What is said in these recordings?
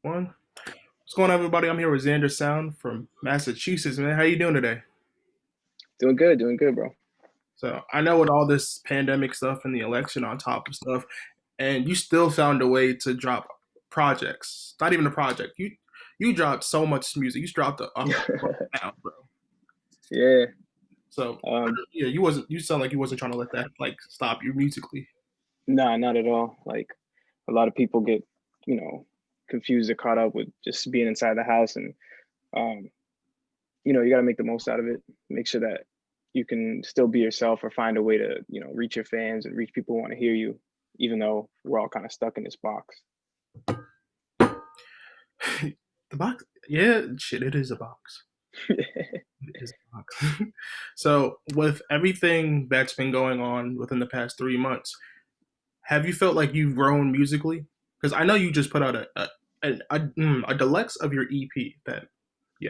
One. What's going on, everybody? I'm here with Xndrsound from Massachusetts, man. How you doing today? Doing good, bro. So I know with all this pandemic stuff and the election on top of stuff, and you still found a way to drop projects. Not even a project. You dropped so much music. You dropped a whole now, bro. Yeah. So Um, yeah, you wasn't. You sound like you wasn't trying to let that like stop you musically. nah, not at all. Like a lot of people get, you know, confused or caught up with just being inside the house and um, you gotta make the most out of it. Make sure that you can still be yourself or find a way to, reach your fans and reach people who want to hear you, even though we're all kind of stuck in this box. The box, yeah, shit. It is a box. It is a box. So with everything that's been going on within the past 3 months, have you felt like you've grown musically? Because I know you just put out a deluxe of your EP.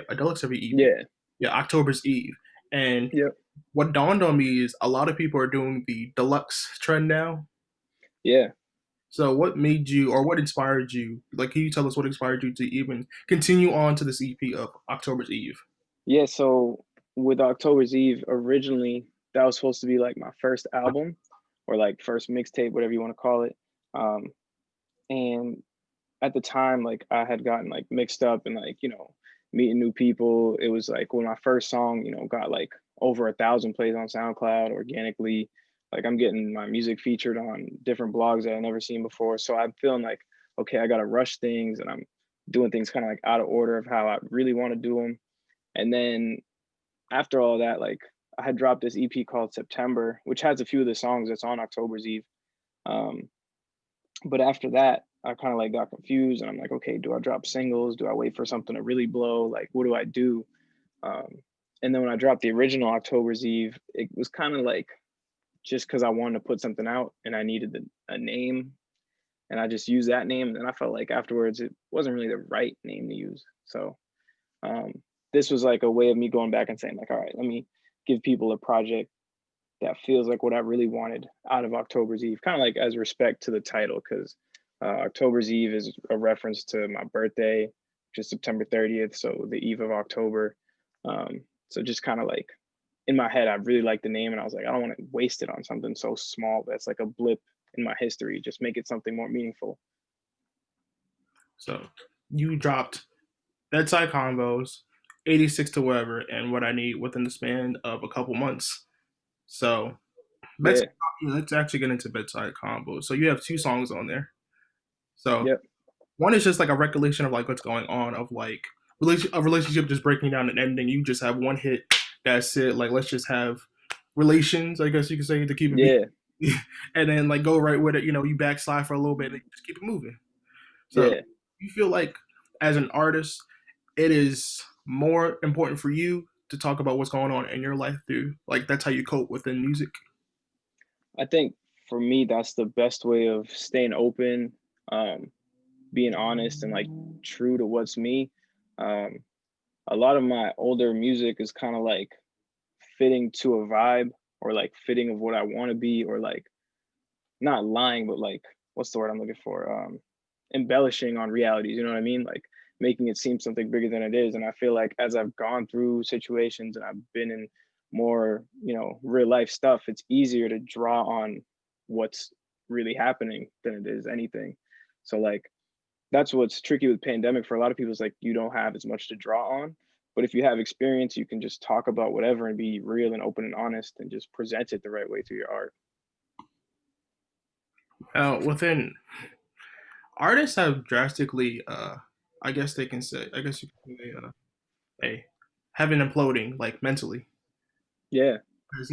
A deluxe of your EP. Yeah. Yeah, October's Eve. And Yep. what dawned on me is a lot of people are doing the deluxe trend now. Yeah. So what made you, or what inspired you? Like, can you tell us what inspired you to even continue on to this EP of October's Eve? Yeah. So with October's Eve, originally that was supposed to be like my first album or like first mixtape, whatever you want to call it. Um, and at the time, like I had gotten like mixed up and like, meeting new people. It was like when my first song, got like over 1,000 plays on SoundCloud organically. Like I'm getting my music featured on different blogs that I've never seen before. So I'm feeling like, okay, I gotta rush things and I'm doing things kind of like out of order of how I really want to do them. And then after all that, like I had dropped this EP called September, which has a few of the songs that's on October's Eve. Um, but after that, I kind of like got confused and I'm like, okay, do I drop singles? Do I wait for something to really blow? Like, what do I do? Um, and then when I dropped the original October's Eve, it was kind of like just because I wanted to put something out and I needed a name and I just used that name. And I felt like afterwards it wasn't really the right name to use. So um, this was like a way of me going back and saying, like, all right, let me give people a project that feels like what I really wanted out of October's Eve, kind of like as respect to the title, because October's Eve is a reference to my birthday, which is September 30th, so the eve of October. So just kind of like in my head, I really liked the name, and I was like, I don't want to waste it on something so small that's like a blip in my history. Just make it something more meaningful. So you dropped bedside combos, 86 to whatever, and what I need within the span of a couple months. So bedside, Yeah. let's actually get into bedside combos. So you have two songs on there. So Yep. one is just like a recollection of like what's going on, of like a relationship just breaking down and ending. You just have one hit, that's it. Like let's just have relations, I guess you could say, to keep it Yeah. being, and then like go right with it. You backslide for a little bit and just keep it moving. So Yeah. you feel like as an artist, it is more important for you to talk about what's going on in your life through like that's how you cope within music. I think for me, that's the best way of staying open, um, being honest, and like true to what's me. Um, a lot of my older music is kind of like fitting to a vibe or like fitting of what I want to be or like not lying, but like what's the word I'm looking for? Embellishing on realities, you know what I mean? Like making it seem something bigger than it is. And I feel like as I've gone through situations and I've been in more, real life stuff, it's easier to draw on what's really happening than it is anything. So like that's what's tricky with pandemic for a lot of people is like you don't have as much to draw on. But if you have experience, you can just talk about whatever and be real and open and honest and just present it the right way through your art. Within artists have drastically, I guess they can say, I guess you can say, hey, have been imploding like mentally. Yeah, Because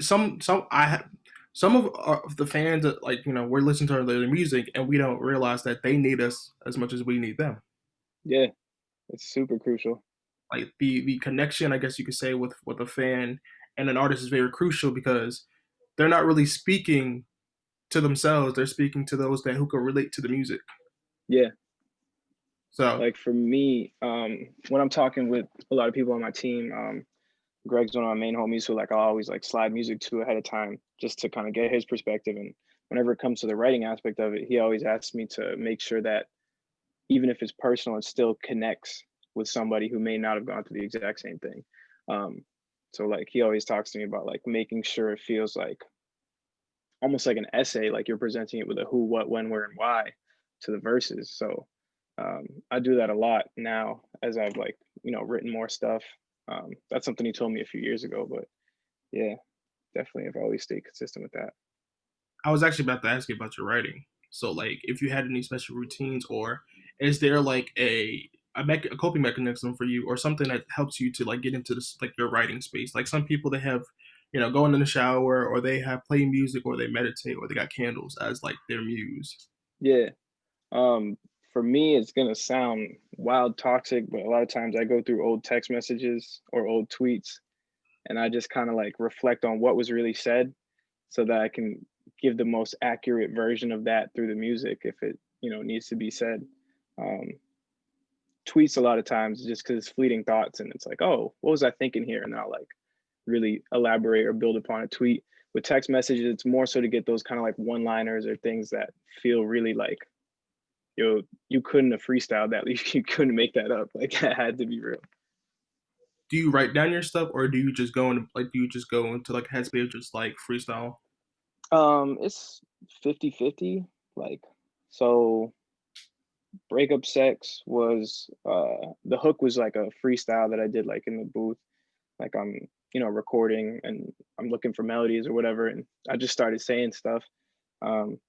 some I have some of the fans that like we're listening to their music and we don't realize that they need us as much as we need them. yeah, it's super crucial. Like the connection, I guess you could say, with a fan and an artist is very crucial because they're not really speaking to themselves; they're speaking to those that who can relate to the music. Yeah, So like for me, when I'm talking with a lot of people on my team, Greg's one of my main homies who like I'll always like slide music to ahead of time just to kind of get his perspective. And whenever it comes to the writing aspect of it, he always asks me to make sure that even if it's personal, it still connects with somebody who may not have gone through the exact same thing. Um, so like he always talks to me about like making sure it feels like almost like an essay, like you're presenting it with a who, what, when, where, and why to the verses. So I do that a lot now as I've like, written more stuff. That's something he told me a few years ago, but yeah, definitely I've always stayed consistent with that. I was actually about to ask you about your writing. So, like, if you had any special routines, or is there like a coping mechanism for you, or something that helps you to like get into this like your writing space? Like some people, they have, going in the shower, or they have play music, or they meditate, or they got candles as like their muse. Yeah. Um, for me, it's gonna sound wild toxic, but a lot of times I go through old text messages or old tweets and I just kind of like reflect on what was really said so that I can give the most accurate version of that through the music if it, needs to be said. Um, Tweets a lot of times just because it's fleeting thoughts and it's like, oh, what was I thinking here? And I'll like really elaborate or build upon a tweet. With text messages, it's more so to get those kind of like one liners or things that feel really like, yo, you couldn't have freestyled that. You couldn't make that up. Like that had to be real. Do you write down your stuff, or do you just go into like headspace, just like freestyle? It's 50-50. Like, so breakup sex was the hook was like a freestyle that I did like in the booth. Like I'm, recording and I'm looking for melodies or whatever, and I just started saying stuff. Um,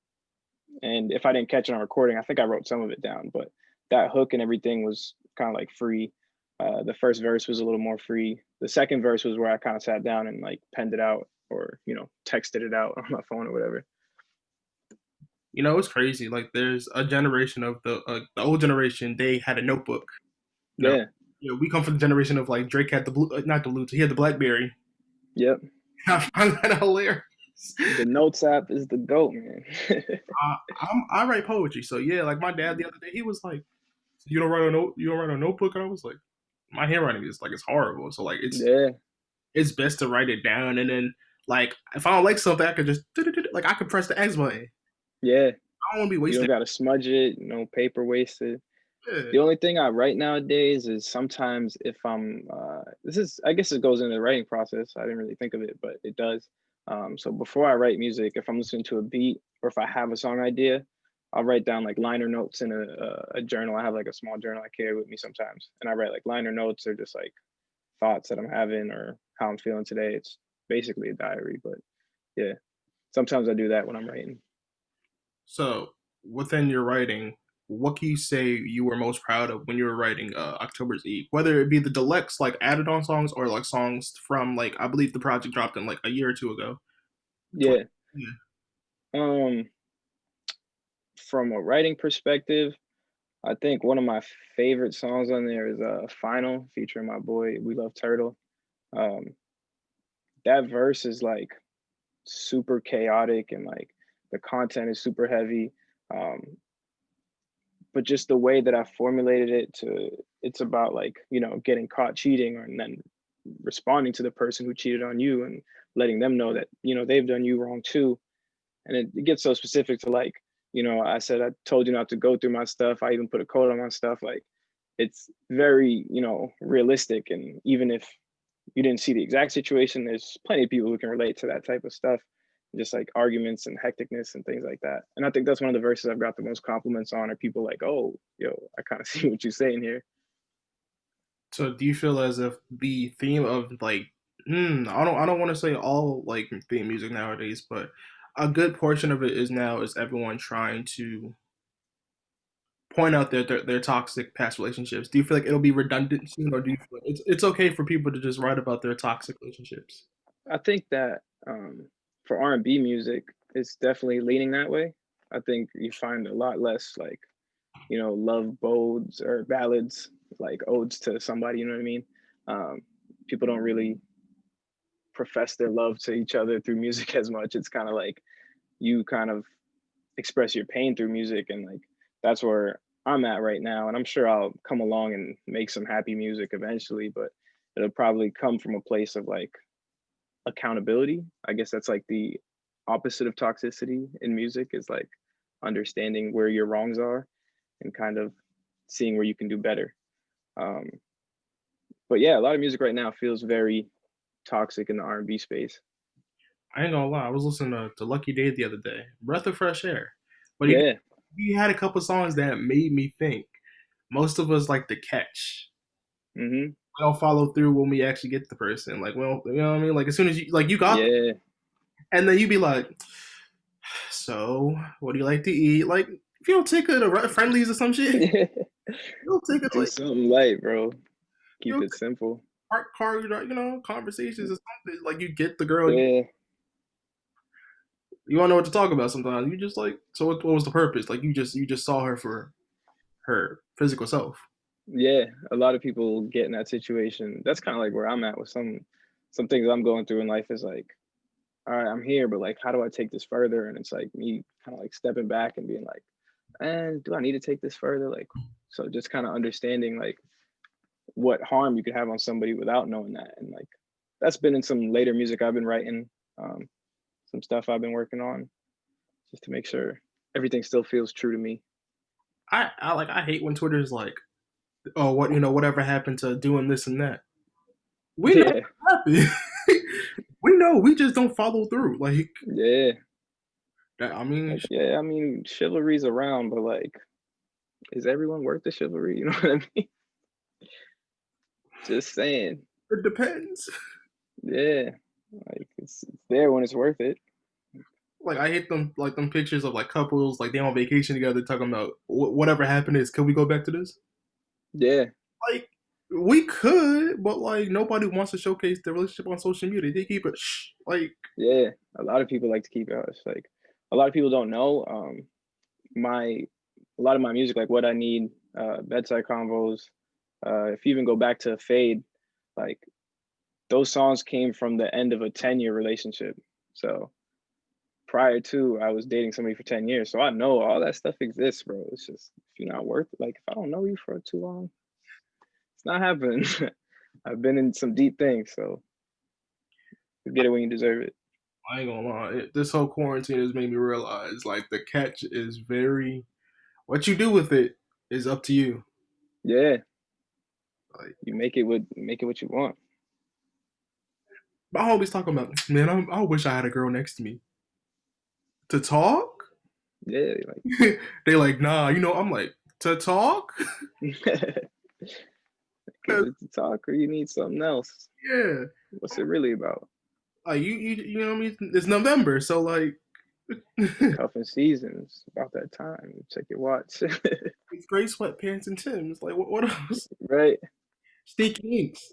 and if I didn't catch it on recording, I think I wrote some of it down, but that hook and everything was kind of like free. The first verse was a little more free. The second verse was where I kind of sat down and like penned it out or, texted it out on my phone or whatever. It's crazy. Like there's a generation of the old generation. They had a notebook. You know, Yeah. we come from the generation of like Drake had the blue, not the blue, he had the BlackBerry. Yep. I find that hilarious. The notes app is the goat, man. I write poetry, so yeah. Like my dad the other day, he was like, you don't write a notebook," and I was like, my handwriting is like it's horrible. So like Yeah. it's best to write it down, and then like if I don't like something, I could just like I could press the X button. Yeah. I don't want to be You don't wasting. got to smudge it, no paper wasted. Yeah. The only thing I write nowadays is sometimes if I'm this is I guess it goes into the writing process. I didn't really think of it, but it does. So before I write music, if I'm listening to a beat or if I have a song idea, I'll write down like liner notes in a journal. I have like a small journal I carry with me sometimes, and I write like liner notes or just like thoughts that I'm having or how I'm feeling today. It's basically a diary, but yeah, sometimes I do that when I'm writing. So within your writing, what can you say you were most proud of when you were writing October's Eve? Whether it be the deluxe like added on songs, or like songs from like I believe the project dropped in like a year or two ago. Yeah. Yeah. Um, from a writing perspective, I think one of my favorite songs on there is Final featuring my boy We Love Turtle. Um, that verse is like super chaotic and like the content is super heavy. Um, but just the way that I formulated it to it's about like, getting caught cheating or and then responding to the person who cheated on you and letting them know that, they've done you wrong too. And it gets so specific to like, I said I told you not to go through my stuff. I even put a code on my stuff. Like it's very, realistic. And even if you didn't see the exact situation, there's plenty of people who can relate to that type of stuff, just like arguments and hecticness and things like that. And I think that's one of the verses I've got the most compliments on are people like, oh, yo, I kind of see what you're saying here. So do you feel as if the theme of like I don't want to say all like theme music nowadays, but a good portion of it is everyone trying to point out their toxic past relationships. Do you feel like it'll be redundant soon, or do you feel like it's okay for people to just write about their toxic relationships? I think that for R&B music, it's definitely leaning that way. I think you find a lot less like, love bodes or ballads, like odes to somebody, you know what I mean? Um, People don't really profess their love to each other through music as much. It's kind of like you kind of express your pain through music, and like that's where I'm at right now. And I'm sure I'll come along and make some happy music eventually, but it'll probably come from a place of like accountability. I guess that's like the opposite of toxicity in music is like understanding where your wrongs are and kind of seeing where you can do better. Um, but yeah, a lot of music right now feels very toxic in the R&B space. I ain't gonna lie, I was listening to Lucky Day the other day. Breath of fresh air. But Yeah. he had a couple songs that made me think. Most of us like to catch. Hmm. We don't follow through when we actually get the person. Like, well, you know what I mean? Like, as soon as you, like, you got them, Yeah. and then you be like, so, what do you like to eat? Like, if you don't take her to friendlies or some shit, you don't take it Do like, something light, bro. you Keep know, it simple. park car, conversations or something. Like, you get the girl, Yeah. you don't know what to talk about sometimes. You just like, so what was the purpose? Like, you just saw her for her physical self. Yeah. A lot of people get in that situation. That's kind of like where I'm at with some things I'm going through in life is like, all right, I'm here, but like, how do I take this further? And it's like me kind of like stepping back and being like, and do I need to take this further? Like, so just kind of understanding like what harm you could have on somebody without knowing that. And like, that's been in some later music I've been writing, um, some stuff I've been working on just to make sure everything still feels true to me. I hate when Twitter's like, oh, what, whatever happened to doing this and that. We know Yeah. what happened. We know. We just don't follow through. Like Yeah. that. I mean, Like, yeah, I mean, chivalry's around, but like, is everyone worth the chivalry? You know what I mean? Just saying. it depends. Yeah. Like, it's there when it's worth it. Like I hate them, like them pictures of like couples, like they on vacation together, talking about whatever happened is. Can we go back to this? Yeah. Like we could, but like nobody wants to showcase their relationship on social media. They keep it shh. Like Yeah. A lot of people like to keep it. It's like a lot of people don't know. My a lot of my music, like what I need, bedside convos. If you even go back to Fade, like those songs came from the end of a 10-year relationship. So prior to, I was dating somebody for 10 years. So I know all that stuff exists, bro. It's just if you're not worth it, like if I don't know you for too long, it's not happening. I've been in some deep things, so you get it when you deserve it. I ain't gonna lie, this whole quarantine has made me realize like the catch is very. What you do with it is up to you. Yeah, Like you make it what you want. my homies talking about, man, I wish I had a girl next to me to talk. Yeah, They like, nah, I'm like, to talk? like is 'Cause, it to talk or you need something else? yeah. What's it really about? Like you know what I mean? It's November, so like Cuffing seasons, about that time. Check your watch. it's gray sweatpants and Tims. Like what else? Right? Sneaky links.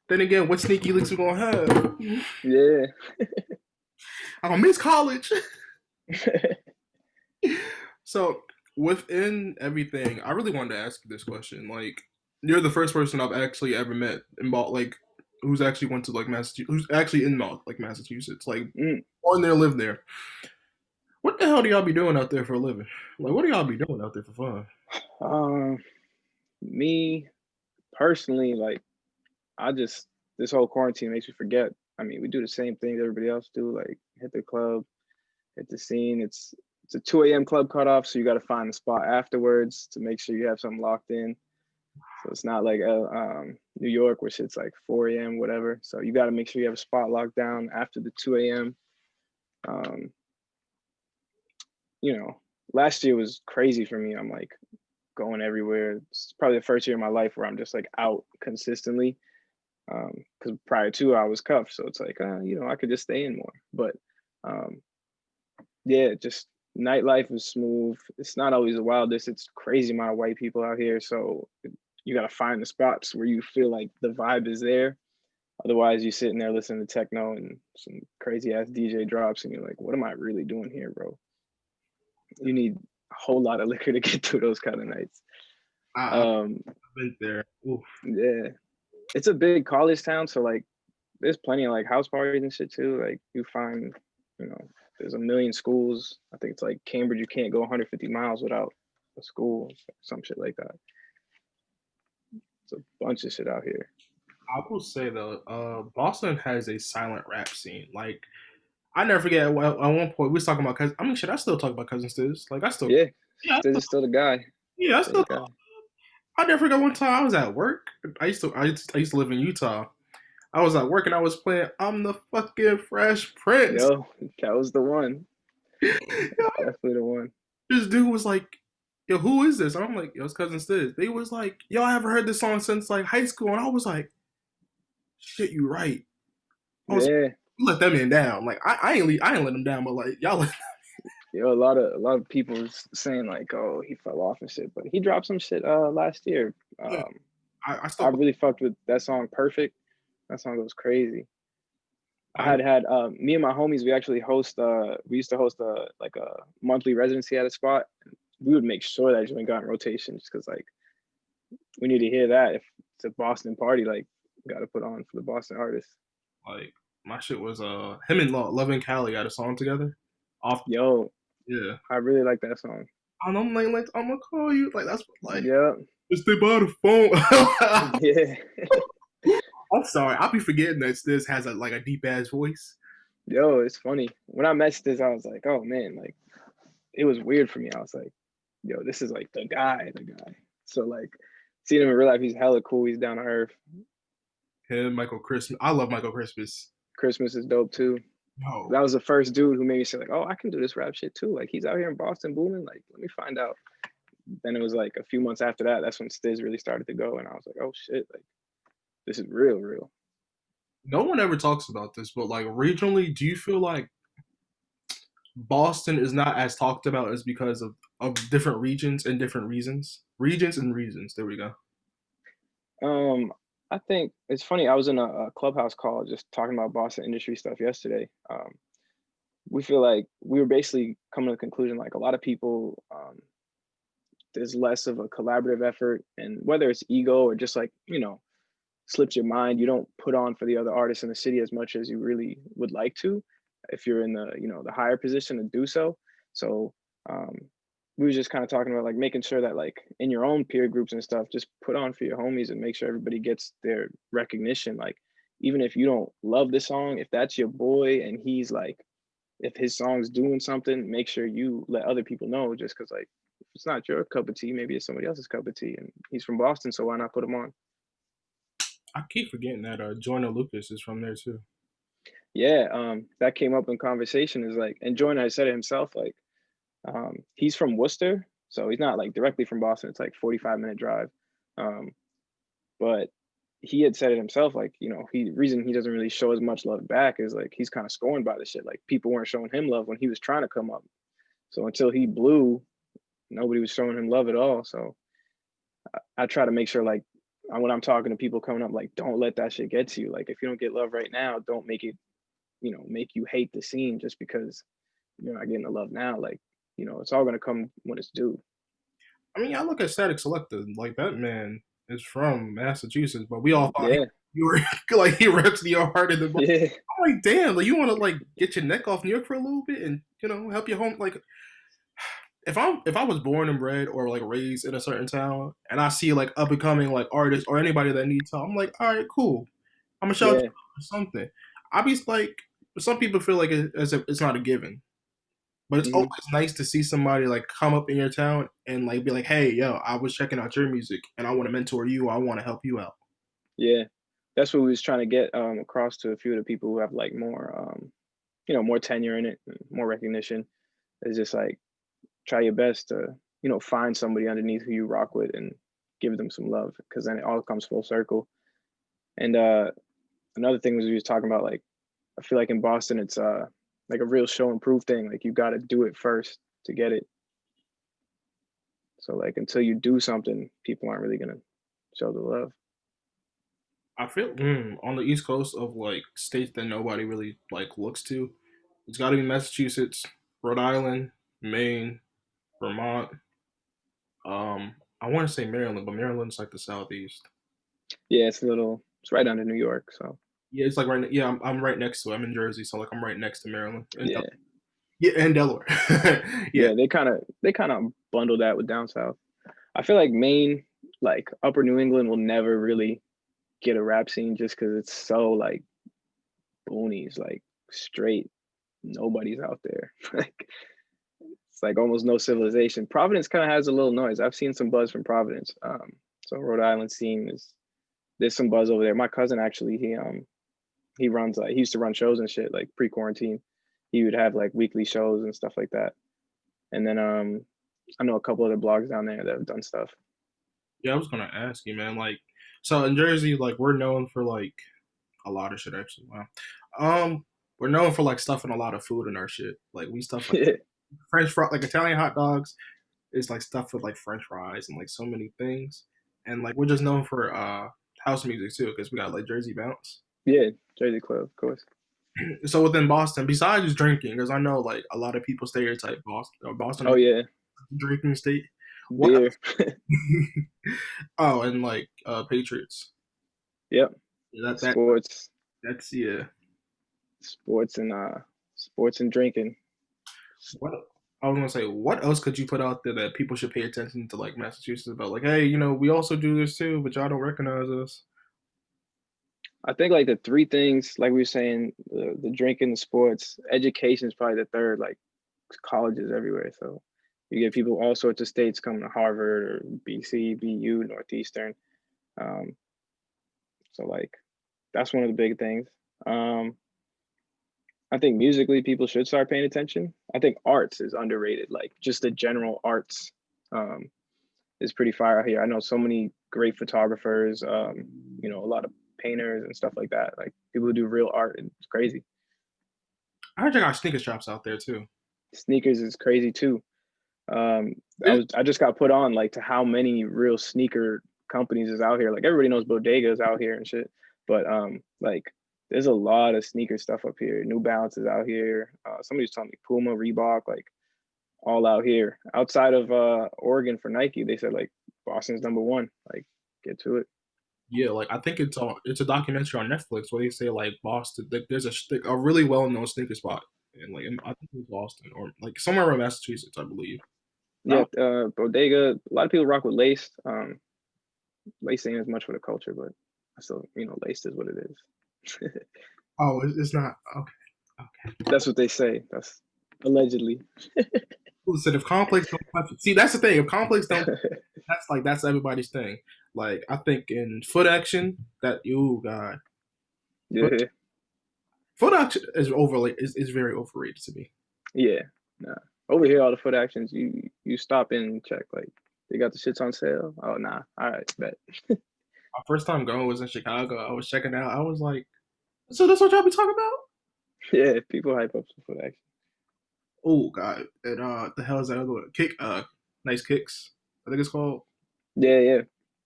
Then again, what sneaky links we gonna have? Yeah. I gonna miss college. So within everything, I really wanted to ask you this question. Like, you're the first person I've actually ever met in like who's actually went to like Massachusetts, who's actually in like Massachusetts, like Mm. born there, lived there. What the hell do y'all be doing out there for a living? Like, what do y'all be doing out there for fun? Um, Me personally, like I just this whole quarantine makes me forget. I mean, we do the same things everybody else do, like hit the club, hit the scene. It's a 2 a.m. club cutoff, so you got to find the spot afterwards to make sure you have something locked in. So it's not like New York where shit's like 4 a.m. whatever. So you got to make sure you have a spot locked down after the 2 a.m. Um, you know, last year was crazy for me. I'm like going everywhere. It's probably the first year of my life where I'm just like out consistently. Because prior to I was cuffed, so it's like I could just stay in more. But um, yeah, just nightlife is smooth. It's not always the wildest. It's crazy amount of white people out here, so you got to find the spots where you feel like the vibe is there. Otherwise, you sitting there listening to techno and some crazy ass DJ drops, and you're like, "What am I really doing here, bro?" You need a whole lot of liquor to get through those kind of nights. I've Um, been there. Oof. yeah, it's a big college town, so like there's plenty of like house parties and shit too. Like you find, you know, there's a million schools. I think it's like Cambridge, you can't go 150 miles without a school, some shit like that. It's a bunch of shit out here. I will say though, Boston has a silent rap scene. Like I never forget at one point we was talking about cousin. I mean, shit, I still talk about cousin Stiz. Like I still, Yeah, yeah, Stiz is still the guy. yeah, I Still still the guy. I never forgot one time I was at work. I used to live in Utah. I was at work and I was playing I'm the fucking Fresh Prince. Yo, that was the one. That's definitely the one. This dude was like, "Yo, who is this?" And I'm like, "Yo, it's cousin Stiz." They was like, "Yo, I haven't heard this song since like high school," and I was like, "Shit, you right." I was like, Yeah. you let that man down. Like I ain't let him down, but like y'all let Yo, a lot of people was saying like, oh, he fell off and shit, but he dropped some shit last year. yeah, Um, I I still really fucked with that song Perfect. That song goes crazy. I I had me and my homies, we actually we used to host like a monthly residency at a spot. We would make sure that joint got in rotation just because like we need to hear that if it's a Boston party, like got to put on for the Boston artists. like my shit was him and Love and Cali got a song together. Off Yo, yeah. I really like that song. And I'm like I'm gonna call you. Like that's what like Yeah, just stay by the phone. yeah. I'm sorry, I'll be forgetting that this has a like a deep ass voice. Yo, it's funny. When I met this, I was like, oh man, like it was weird for me. I was like, yo, this is like the guy, the guy. So like seeing him in real life, he's hella cool. He's down to earth. Him, Michael Christmas. I love Michael Christmas. Christmas is dope too. No, That was the first dude who made me say like, oh, I can do this rap shit too. Like he's out here in Boston booming. Like let me find out. Then it was like a few months after that, that's when Stiz really started to go, and I was like, oh shit, like this is real, real. no one ever talks about this, but like regionally, do you feel like Boston is not as talked about as because of different regions and different reasons? Regions and reasons. There we go. Um, I think it's funny. I was in a clubhouse call just talking about Boston industry stuff yesterday. We feel like we were basically coming to the conclusion like a lot of people there's less of a collaborative effort, and whether it's ego or just like slips your mind, you don't put on for the other artists in the city as much as you really would like to if you're in the the higher position to do so. So um we were just kind of talking about like making sure that like in your own peer groups and stuff, just put on for your homies and make sure everybody gets their recognition. Like even if you don't love the song, if that's your boy and he's like if his song's doing something, make sure you let other people know just because like if it's not your cup of tea, maybe it's somebody else's cup of tea. And he's from Boston, so why not put him on? I keep forgetting that Joyner Lucas is from there too. Yeah, that came up in conversation is like, and Joyner has said it himself, like, he's from Worcester, so he's not like directly from Boston. It's like 45-minute drive. Um, but he had said it himself, like, he reason he doesn't really show as much love back is like he's kind of scorned by the shit. Like people weren't showing him love when he was trying to come up. So until he blew, nobody was showing him love at all. So I try to make sure like when I'm talking to people coming up, like, don't let that shit get to you. Like if you don't get love right now, don't make it make you hate the scene just because you're not getting the love now. Like, it's all gonna come when it's due. I mean, I look at Static Selector, like that man is from Massachusetts, but we all thought Yeah, you were like he rips the heart in the. yeah, I'm like, damn, like you want to like get your neck off New York for a little bit and help your home. Like, if I was born and bred or like raised in a certain town and I see like up and coming like artists or anybody that needs help, I'm like, all right, cool. I'm gonna shout you yeah. out or something. I be like, some people feel like it's not a given. But it's always Hmm. nice to see somebody like come up in your town and like be like, "Hey, yo, I was checking out your music and I want to mentor you. I want to help you out." Yeah, that's what we was trying to get across to a few of the people who have like more more tenure in it, more recognition. It's just like try your best to find somebody underneath who you rock with and give them some love because then it all comes full circle. And another thing was we was talking about like I feel like in Boston it's like a real show and prove thing. Like you got to do it first to get it. So like until you do something, people aren't really gonna show the love. I feel on the East Coast of like states that nobody really like looks to. It's got to be Massachusetts, Rhode Island, Maine, Vermont. I want to say Maryland, but Maryland's like the southeast. Yeah, it's right under New York. So Yeah, it's like right. Yeah, I'm right next to. I'm in Jersey, so like I'm right next to Maryland and yeah, yeah, and Delaware. Yeah, yeah, they kind of bundle that with down south. I feel like Maine, like Upper New England, will never really get a rap scene just because it's so like boonies, like straight. Nobody's out there. Like it's like almost no civilization. Providence kind of has a little noise. I've seen some buzz from Providence. So Rhode Island scene is there's some buzz over there. My cousin actually he runs like he used to run shows and shit like pre-quarantine. He would have like weekly shows and stuff like that. And then I know a couple other blogs down there that have done stuff. Yeah, I was gonna ask you, man. Like, so in Jersey, like we're known for like a lot of shit actually. Wow. Um, we're known for like stuffing a lot of food in our shit. Like we stuff like French fry, like Italian hot dogs is like stuffed with like French fries and like so many things. And like we're just known for house music too, because we got like Jersey bounce. Yeah, Jersey Club, of course. So within Boston, besides just drinking, because I know like a lot of people stereotype Boston Oh is yeah, a drinking state. What? beer. Oh, and like Patriots. Yep, Yeah, sports, that's yeah. sports and sports and drinking. What I was gonna say, what else could you put out there that people should pay attention to, like Massachusetts about? Like, hey, we also do this too, but y'all don't recognize us. I think like the three things, like we were saying, the drinking, the sports, education is probably the third. Like colleges everywhere, so you get people all sorts of states coming to Harvard or BC, BU, Northeastern. Um, so like that's one of the big things. Um, I think musically people should start paying attention. I think arts is underrated. Like just the general arts um, is pretty fire out here. I know so many great photographers. A lot of painters and stuff like that. Like people who do real art, and it's crazy. I heard you got sneaker shops out there too. Sneakers is crazy too. I just got put on like to how many real sneaker companies is out here. Like everybody knows Bodega is out here and shit, but like there's a lot of sneaker stuff up here. New Balance is out here. Somebody's telling me Puma, Reebok, like all out here. Outside of Oregon for Nike, they said like Boston's number one. Like get to it. Yeah, like I think it's a documentary on Netflix where they say like Boston, like, there's a really well known sneaker spot, and like I think it's Boston or like somewhere around Massachusetts, I believe. Yeah, That Bodega. A lot of people rock with lace. Lace ain't as much for the culture, but I still, lace is what it is. oh, it's not okay. Okay. That's what they say. That's allegedly. Listen, if Complex don't touch it, see that's the thing. If Complex don't, that's everybody's thing. Like I think in foot action, that you God, foot Yeah, foot action is very overrated to me. yeah. Nah. Over here, all the foot actions, you stop in and check. Like they got the shits on sale. Oh nah. All right, bet. My first time going was in Chicago. I was checking out. I was like, so that's what y'all be talking about? Yeah, people hype up some foot action. Oh God, and the hell is that other one? Kick, nice kicks. I think it's called. Yeah, yeah.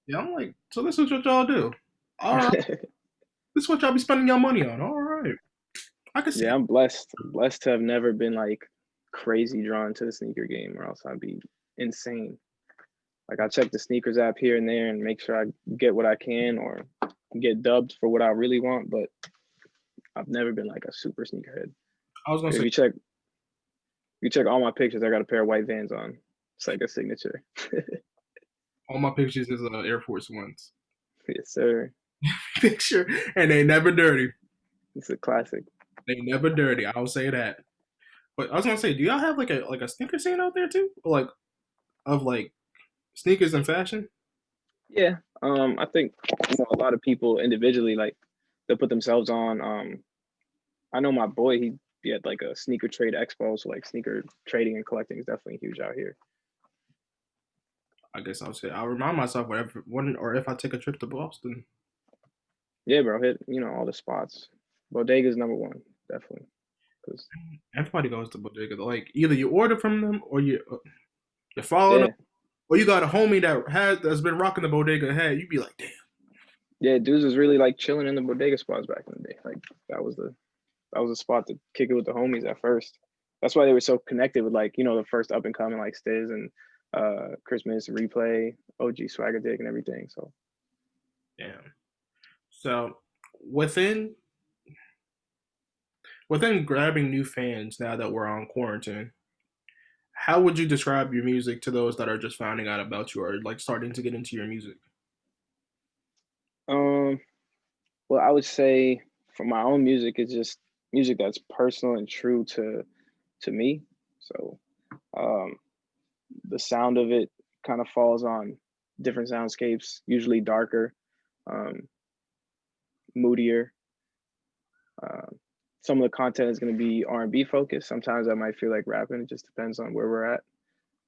Yeah, I'm like, so this is what y'all do. All right, this is what y'all be spending your money on. All right, I can see. Yeah, I'm blessed. Blessed to have never been like crazy drawn to the sneaker game, or else I'd be insane. Like I check the sneakers app here and there and make sure I get what I can or get dubbed for what I really want, but I've never been like a super sneakerhead. I was gonna If say you check all my pictures, I got a pair of white Vans on. It's like a signature. all my pictures is Air Force Ones Yes, sir. picture, and they never dirty. It's a classic. They never dirty. I'll say that. But I was gonna say, do y'all have like a sneaker scene out there too? Or, like of like sneakers and fashion? Yeah. I think a lot of people individually like they'll put themselves on. I know my boy, he had like a sneaker trade expo, so like sneaker trading and collecting is definitely huge out here. I guess I'll say I'll remind myself or if I take a trip to Boston. Yeah, bro, hit all the spots. Bodega's number one, definitely. Cause Everybody goes to Bodega. Like either you order from them or you're following them, yeah, or you got a homie that's been rocking the Bodega head. You be like, damn. yeah, dudes was really like chilling in the bodega spots back in the day. Like that was a spot to kick it with the homies at first. That's why they were so connected with like the first up and coming like Stiz and Christmas Replay, OG Swagger Dick and everything. So Damn. So within within grabbing new fans now that we're on quarantine, how would you describe your music to those that are just finding out about you or like starting to get into your music? um well I would say for my own music it's just music that's personal and true to me. So um the sound of it kind of falls on different soundscapes, usually darker, um, moodier. Uh, some of the content is going to be R&B focused. Sometimes I might feel like rapping. It just depends on where we're at.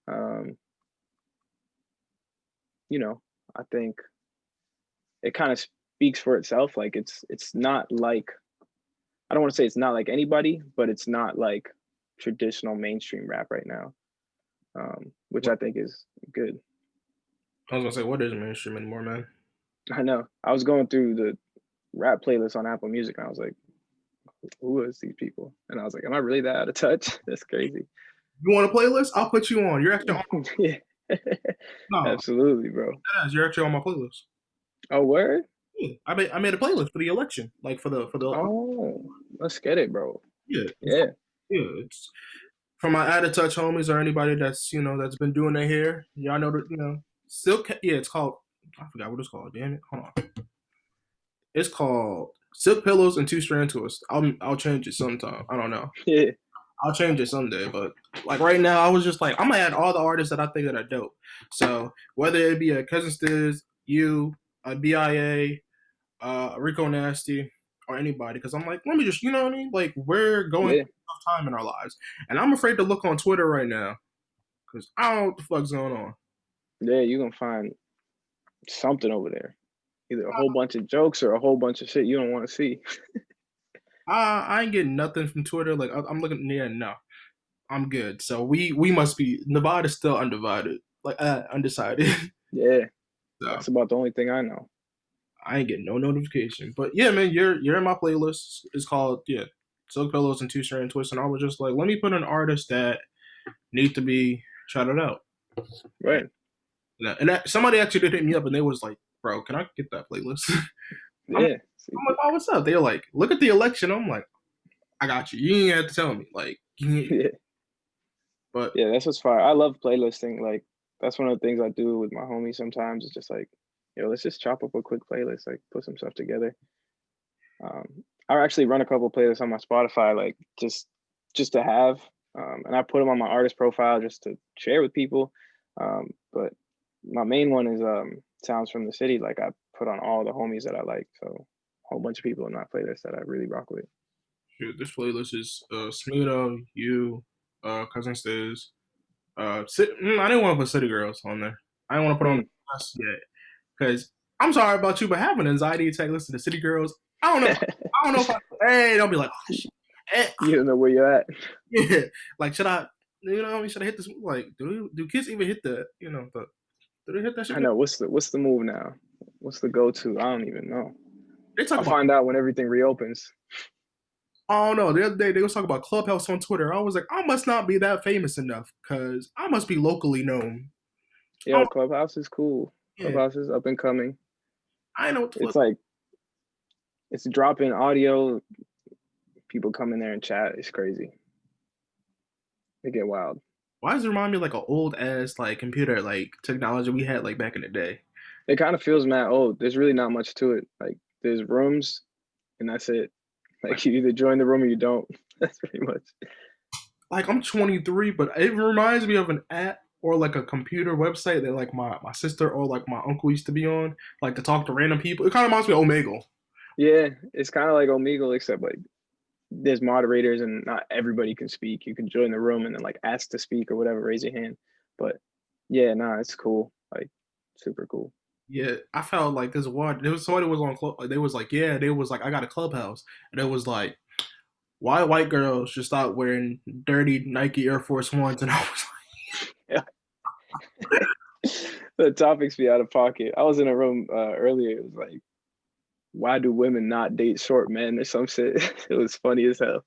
Um, you know, I think it kind of speaks for itself. Like it's not like, I don't want to say it's not like anybody, but it's not like traditional mainstream rap right now, which What I think is good. I was gonna say, what is mainstream anymore, man? I know. I was going through the rap playlist on Apple Music, and I was like, "Who is these people?" And I was like, "Am I really that out of touch? That's crazy." You want a playlist? I'll put you on. You're actually on. Yeah, No, absolutely, bro. you're actually on my playlist. Oh, word. Yeah, I made a playlist for the election, like for the Oh, let's get it, bro. yeah, Yeah, yeah. It's for my out of touch homies or anybody that's that's been doing their hair. Y'all know that silk. Yeah, it's called. I forgot what it's called. Damn it! Hold on. It's called Silk Pillows and Two Strand Twists. I'll change it sometime. I don't know. yeah, I'll change it someday, but like right now, I was just like, I'm gonna add all the artists that I think that are dope. So whether it be a Cousin Stiz, you, a BIA, Rico Nasty, or anybody, because I'm like, let me just, you know what I mean? Like we're going yeah, through a tough time in our lives, and I'm afraid to look on Twitter right now because I don't know what the fuck's going on. yeah. You gonna find something over there. Either a whole bunch of jokes or a whole bunch of shit you don't want to see. I ain't getting nothing from Twitter. Like I'm looking, yeah, no, I'm good. So we must be Nevada's still undivided, like undecided. Yeah, So that's about the only thing I know. I ain't getting no notification. But yeah, man, you're in my playlist. It's called Silk Pillows and Two Strand Twists, and I was just like, let me put an artist that need to be shouted out. And, Right. somebody actually did hit me up, and they was like, bro, can I get that playlist? Yeah. I'm like, oh, what's up? They're like, look at the election. I'm like, I got you. You ain't have to tell me. Like, Yeah. but Yeah, that's what's fire. I love playlisting. Like that's one of the things I do with my homies sometimes. It's just like, yo, let's just chop up a quick playlist, like put some stuff together. I actually run a couple playlists on my Spotify, like just to have, and I put them on my artist profile just to share with people. But my main one is Sounds from the City. Like I put on all the homies that I like, so a whole bunch of people in that playlist that I really rock with. shoot, this playlist is Smino, you, Cousin Stiz. I didn't want to put City Girls on there. I didn't want to put on Mm. the list yet because I'm sorry about you, but having an anxiety attack listening to City Girls, I don't know. I don't know if hey, don't be like, oh shit. Eh, You don't know where you're at. yeah. Like, should I? Should I hit this? Like, do kids even hit do they hit that shit? I know what's the move now. What's the go to? I don't even know. They talk I'll about. find out when everything reopens. I don't know. The other day they was talking about Clubhouse on Twitter. I was like, I must not be that famous enough because I must be locally known. Yo, Oh Clubhouse is cool. yeah, Clubhouse is up and coming. I know what the It's fuck. like it's dropping audio. People come in there and chat. It's crazy. They get wild. Why does it remind me of like an old ass like computer like technology we had like back in the day? It kind of feels mad old. There's really not much to it. Like there's rooms and that's it. Like Like you either join the room or you don't. That's pretty much. like I'm 23, but it reminds me of an app or like a computer website that like my sister or like my uncle used to be on, like to talk to random people. It kind of reminds me of Omegle. Yeah, it's kind of like Omegle, except like there's moderators and not everybody can speak. You can join the room and then like ask to speak or whatever, raise your hand. But yeah, nah, it's cool. Like super cool. Yeah, I felt like this one. There was somebody was on. They was like, yeah, they was like, I got a clubhouse, and it was like, why white girls should stop wearing dirty Nike Air Force Ones, and I was Yeah. The topics be out of pocket. I was in a room earlier. It was like, why do women not date short men or some shit? It was funny as hell.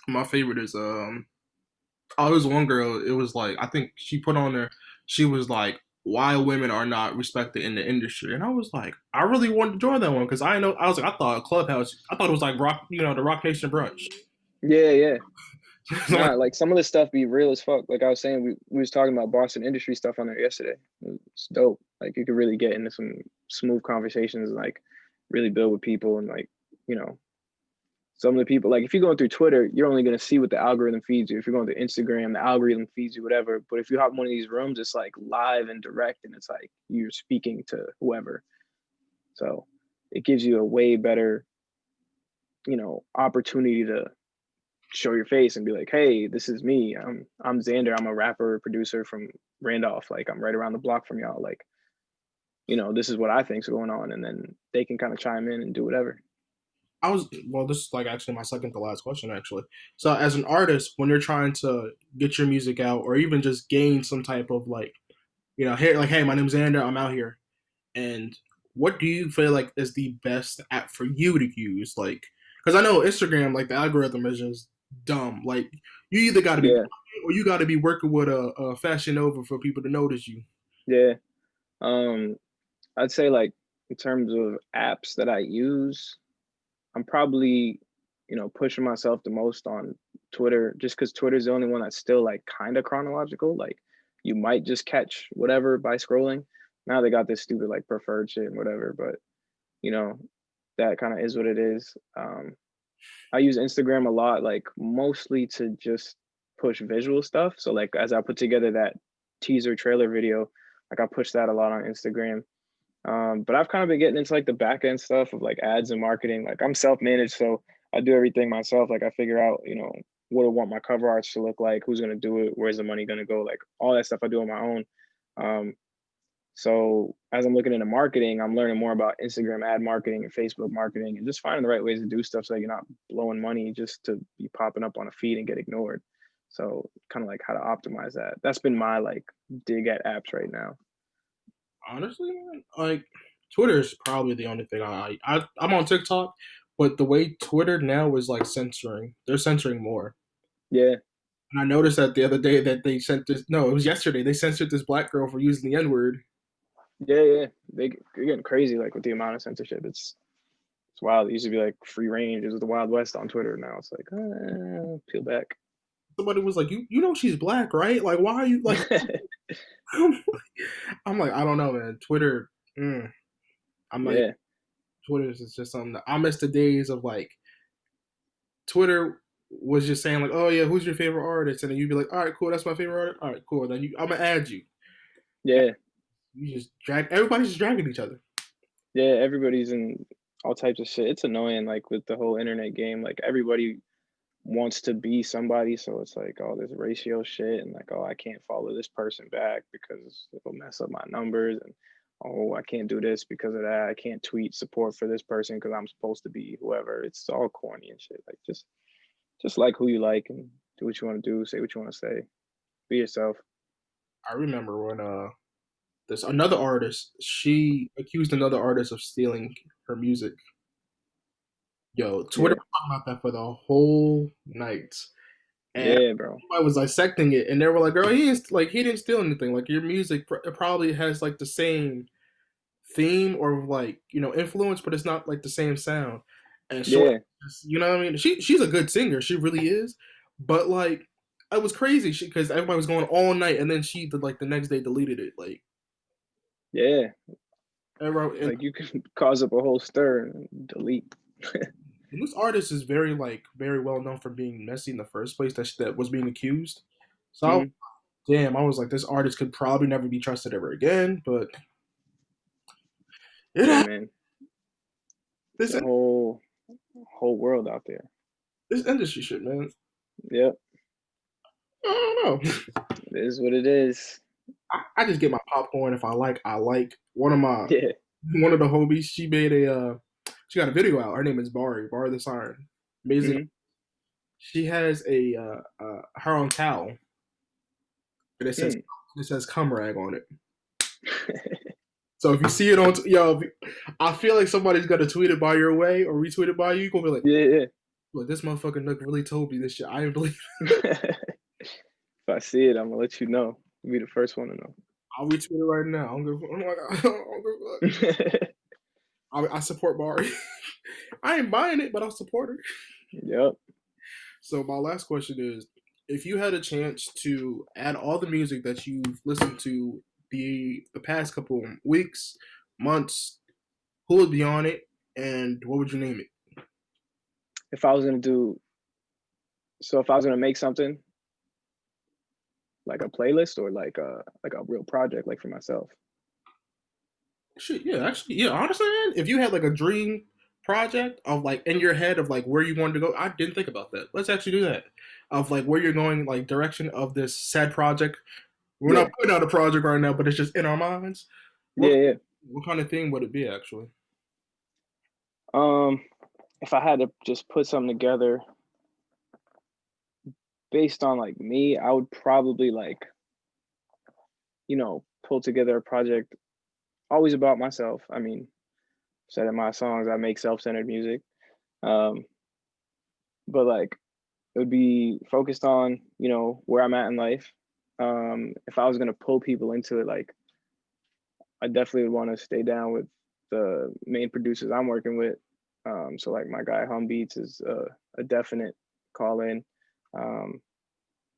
like, my favorite is oh, it was one girl. It was like I think she put on there. She was like, why women are not respected in the industry, and I was like, I really wanted to join that one because I know I was like, I thought Clubhouse. I thought it was like rock, the Rock Nation brunch. Yeah, yeah. I'm like, Nah, like some of this stuff be real as fuck. Like I was saying, we was talking about Boston industry stuff on there yesterday. It's dope. Like you could really get into some smooth conversations and like really build with people and like, you know, some of the people, like if you're going through Twitter, you're only going to see what the algorithm feeds you. If you're going through Instagram, the algorithm feeds you whatever. But if you hop in one of these rooms, it's like live and direct, and it's like you're speaking to whoever. So it gives you a way better, opportunity to show your face and be like, hey, this is me. I'm Xander. I'm a rapper producer from Randolph. Like I'm right around the block from y'all. Like, this is what I think's going on, and then they can kind of chime in and do whatever. Well, this is like actually my second to last question, actually. So, as an artist, when you're trying to get your music out or even just gain some type of like, hey, like, hey, my name's Xander, I'm out here. And what do you feel like is the best app for you to use? Like, because I know Instagram, like, the algorithm is just dumb. Like, you either got to be Yeah, popping or you got to be working with a Fashion Nova for people to notice you. yeah. Um, I'd say like in terms of apps that I use, I'm probably, pushing myself the most on Twitter, just because Twitter's the only one that's still like kind of chronological. Like you might just catch whatever by scrolling. Now they got this stupid like preferred shit and whatever, but you know, that kind of is what it is. I use Instagram a lot, like mostly to just push visual stuff. So like as I put together that teaser trailer video, like I push that a lot on Instagram. But I've kind of been getting into like the back end stuff of like ads and marketing. Like I'm self-managed, so I do everything myself. Like I figure out, what I want my cover arts to look like, who's gonna do it, where's the money gonna go, like all that stuff I do on my own. Um, so as I'm looking into marketing, I'm learning more about Instagram ad marketing and Facebook marketing and just finding the right ways to do stuff so you're not blowing money just to be popping up on a feed and get ignored. So kind of like how to optimize that. That's been my like dig at apps right now. Honestly, man, like, Twitter is probably the only thing I'm on TikTok, but the way Twitter now is like censoring, they're censoring more. Yeah, And I noticed that the other day that they sent this. No, it was yesterday. They censored this black girl for using the N word. yeah, yeah. They're getting crazy like with the amount of censorship. It's wild. It used to be like free range. It was the Wild West on Twitter. Now it's like, peel back. Somebody was like, "You know she's black, right? Like, why are you like?" I'm like, I don't know, man. Twitter. I'm like, Yeah, Twitter is just something that I miss the days of like Twitter was just saying like, "Oh yeah, who's your favorite artist?" And then you'd be like, "All right, cool, that's my favorite artist. All right, cool." Then I'm gonna add you. And yeah, you just drag. Everybody's just dragging each other. yeah. Everybody's in all types of shit. It's annoying, like with the whole internet game. Like everybody wants to be somebody, so it's like all this ratio shit, and like, oh, I can't follow this person back because it'll mess up my numbers, and oh, I can't do this because of that. I can't tweet support for this person because I'm supposed to be whoever. It's all corny and shit. Like just like who you like and do what you want to do, say what you want to say, be yourself. I remember when this another artist, she accused another artist of stealing her music. Yo, Twitter Yeah, was talking about that for the whole night, and yeah, bro. I was dissecting it, and they were like, "Girl, he didn't steal anything. Like your music it probably has like the same theme or like influence, but it's not like the same sound." And short, Yeah, what I mean? She's a good singer, she really is, but like it was crazy because everybody was going all night, and then she like the next day deleted it. Like yeah. and Like you can cause up a whole stir and delete. this artist is very well known for being messy in the first place that was being accused. So Mhm. damn, I was like, this artist could probably never be trusted ever again. But it Yeah, ha- man. It's this a whole world out there. this industry shit, man. Yep. I don't know. It is what it is. I just get my popcorn if I like. I like Yeah. one of the homies. She made she got a video out. Her name is Bari the Siren. Amazing. Mhm. She has a her own towel, and Mm. it says cum rag on it. So if you see it on, I feel like somebody's gonna tweet it by your way or retweet it by you. You're gonna be like, Yeah, yeah. "Look, this motherfucker Nook really told me this shit. I didn't believe." If I see it, I'm gonna let you know. You'll be the first one to know. I'll retweet it right now. I don't give. I'm like, I don't give a fuck. I support Bari. I ain't buying it, but I'll support her. Yep. So my last question is: if you had a chance to add all the music that you've listened to the past couple weeks, months, who would be on it, and what would you name it? if I was gonna do so if I was gonna make something like a playlist or like a real project like for myself. Shit, yeah, actually, yeah. Honestly, man, if you had like a dream project of like in your head of like where you wanted to go, I didn't think about that. Let's actually do that. Of like where you're going, like direction of this said project. We're not Yeah, putting out a project right now, but it's just in our minds. yeah, yeah. What kind of thing would it be actually? Um, if I had to just put something together based on like me, I would probably like, pull together a project always about myself. I mean, said in my songs, I make self-centered music. Um, but like it would be focused on, where I'm at in life. If I was gonna pull people into it, like I definitely would want to stay down with the main producers I'm working with. So like my guy Hum Beats is a definite call in. Um,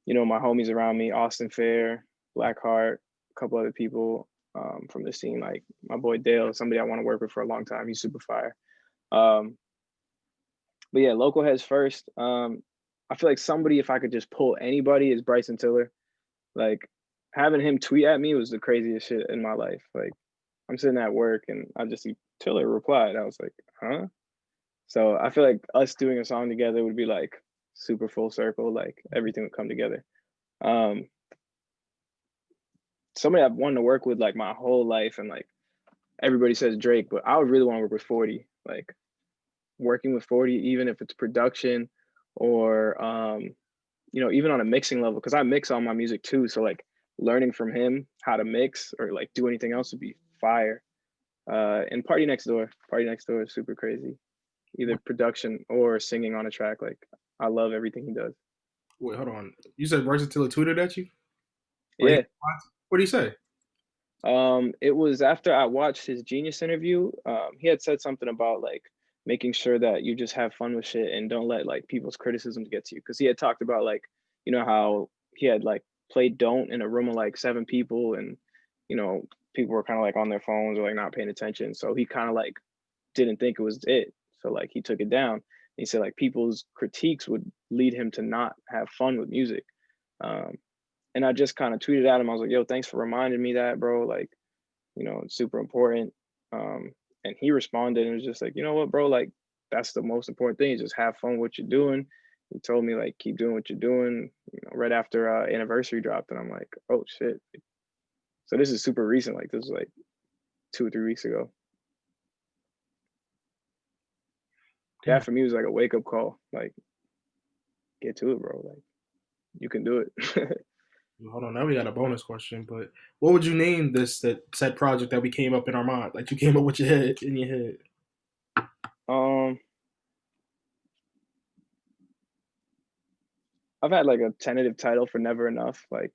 my homies around me, Austin Fair, Blackheart, a couple other people from the scene, like my boy Dale, somebody I want to work with for a long time. He's super fire. Um, but yeah, local heads first. I feel like somebody, if I could just pull anybody, is Bryson Tiller. Like having him tweet at me was the craziest shit in my life. Like I'm sitting at work and I just see Tiller replied. I was like, huh? So I feel like us doing a song together would be like super full circle, like everything would come together. Um, Somebody I've wanted to work with like my whole life, and like everybody says Drake, but I would really want to work with 40. Like working with 40, even if it's production or even on a mixing level, because I mix all my music too. So like learning from him how to mix or like do anything else would be fire. And Party Next Door is super crazy. Either production or singing on a track. Like I love everything he does. Wait, hold on. You said Versatilla tweeted at you? Like, Yeah. what do you say? It was after I watched his Genius interview. He had said something about like making sure that you just have fun with shit and don't let like people's criticisms get to you. Because he had talked about like, how he had like played Don't in a room of like seven people, and you know, people were kind of like on their phones or like not paying attention. So he kind of like didn't think it was it. So like he took it down. He said like people's critiques would lead him to not have fun with music. Um, and I just kind of tweeted at him. I was like, "Yo, thanks for reminding me that, bro. Like, it's super important." And he responded and was just like, "You know what, bro? Like, that's the most important thing. Just have fun with what you're doing." He told me like, "Keep doing what you're doing." Right after anniversary dropped, and I'm like, "Oh shit!" So this is super recent. Like, this was like 2 or 3 weeks ago. That Damn. for me was like a wake up call. Like, get to it, bro. Like, you can do it. Hold on, now we got a bonus question. But what would you name this that said project that we came up in our mind? Like you came up with your head in your head. um, I've had like a tentative title for Never Enough. Like,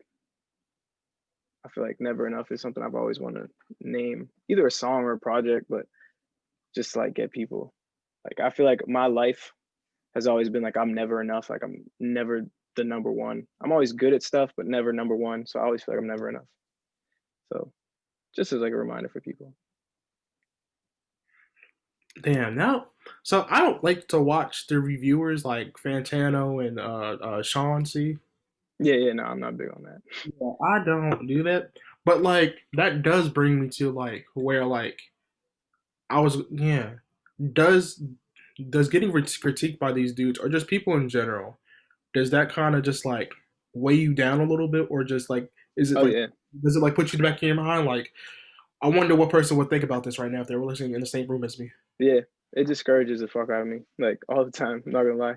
I feel like Never Enough is something I've always wanted to name, either a song or a project, but just to, like get people. Like I feel like my life has always been like I'm never enough. Like I'm never the number one. I'm always good at stuff, but never number one. So I always feel like I'm never enough. So just as like a reminder for people. Damn. Now, so I don't like to watch the reviewers like Fantano and Sean C. Yeah, yeah, no, I'm not big on that. Yeah, I don't do that. But like that does bring me to like where like I was yeah. Does does getting critiqued by these dudes or just people in general, does that kind of just like weigh you down a little bit or just like is it Oh like yeah, does it like put you back in your mind like I wonder what person would think about this right now if they were listening in the same room as me. yeah. It discourages the fuck out of me, like all the time. I'm not gonna lie.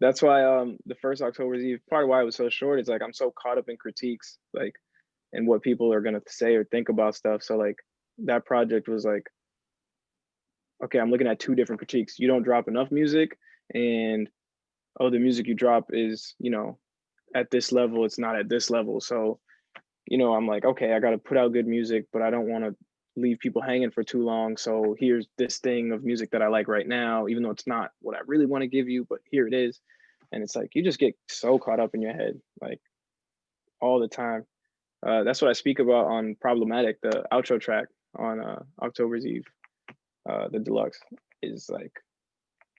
That's why the first October's Eve, part of why it was so short is like I'm so caught up in critiques, like and what people are gonna say or think about stuff. So like that project was like, okay, I'm looking at two different critiques. You don't drop enough music, and oh, the music you drop is, at this level, it's not at this level. So, I'm like, okay, I got to put out good music, but I don't want to leave people hanging for too long. So here's this thing of music that I like right now, even though it's not what I really want to give you, but here it is. And it's like, you just get so caught up in your head, like all the time. That's what I speak about on Problematic, the outro track on October's Eve, the deluxe is like